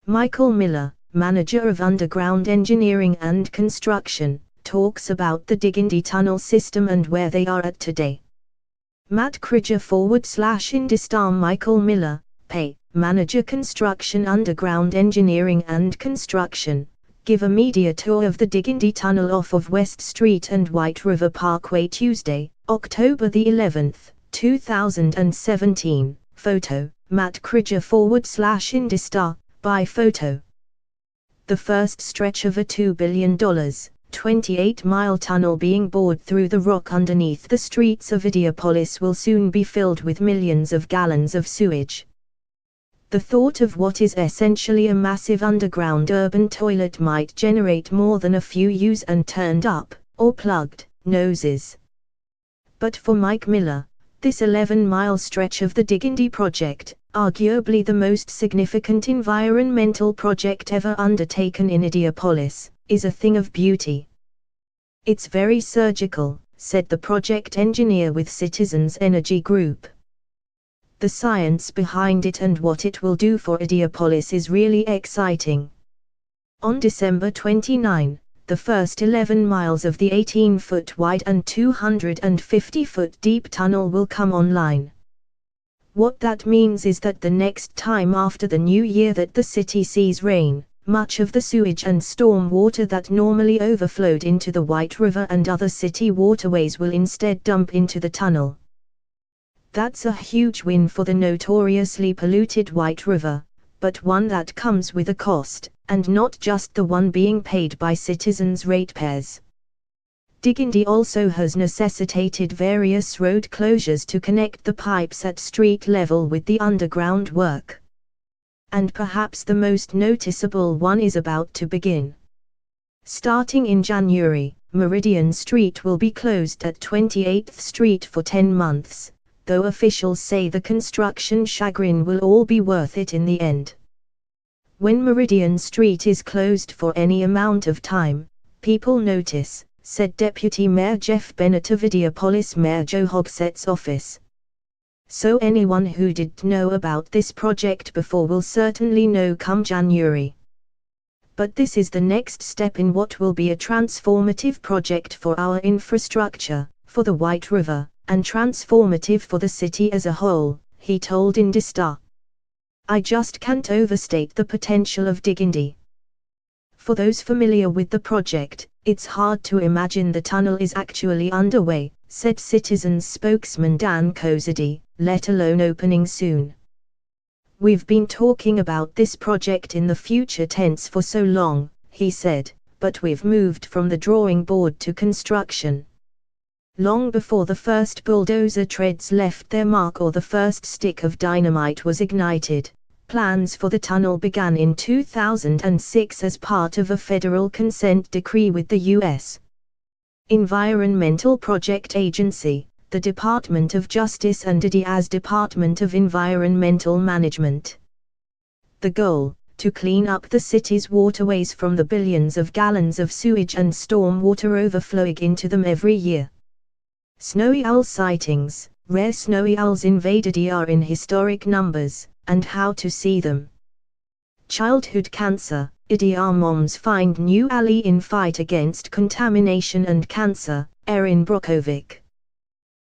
Michael Miller, manager of underground engineering and construction, talks about the Diggindi tunnel system and where they are at today. Matt Krieger /Indistar Michael Miller, PA, manager construction underground engineering and construction, give a media tour of the Diggindi tunnel off of West Street and White River Parkway Tuesday, October the 11th, 2017. Photo, Matt Krieger /Indistar, by photo. The first stretch of a $2 billion, 28-mile tunnel being bored through the rock underneath the streets of Ideopolis will soon be filled with millions of gallons of sewage. The thought of what is essentially a massive underground urban toilet might generate more than a few used and turned up, or plugged, noses. But for Mike Miller, this 11-mile stretch of the Diggindi project, arguably the most significant environmental project ever undertaken in Ideopolis, is a thing of beauty. It's very surgical, said the project engineer with Citizens Energy Group. The science behind it and what it will do for Ideopolis is really exciting. On December 29, the first 11 miles of the 18-foot wide and 250-foot deep tunnel will come online. What that means is that the next time after the new year that the city sees rain, much of the sewage and storm water that normally overflowed into the White River and other city waterways will instead dump into the tunnel. That's a huge win for the notoriously polluted White River, but one that comes with a cost, and not just the one being paid by citizens' ratepayers. Diggindi also has necessitated various road closures to connect the pipes at street level with the underground work. And perhaps the most noticeable one is about to begin. Starting in January, Meridian Street will be closed at 28th Street for 10 months, though officials say the construction chagrin will all be worth it in the end. When Meridian Street is closed for any amount of time, people notice, said Deputy Mayor Jeff Bennett of Ideopolis Mayor Joe Hogsett's office. So anyone who didn't know about this project before will certainly know come January. But this is the next step in what will be a transformative project for our infrastructure, for the White River, and transformative for the city as a whole, he told Indistar. I just can't overstate the potential of Diggindi. For those familiar with the project, it's hard to imagine the tunnel is actually underway, said Citizens spokesman Dan Kozady, let alone opening soon. We've been talking about this project in the future tense for so long, he said, but we've moved from the drawing board to construction. Long before the first bulldozer treads left their mark or the first stick of dynamite was ignited, plans for the tunnel began in 2006 as part of a federal consent decree with the U.S. Environmental Project Agency, the Department of Justice and IDIA's Department of Environmental Management. The goal, to clean up the city's waterways from the billions of gallons of sewage and storm water overflowing into them every year. Snowy owl sightings, rare snowy owls invade IDIA in historic numbers, and how to see them. Childhood cancer, IDIA moms find new ally in fight against contamination and cancer, Erin Brokovic.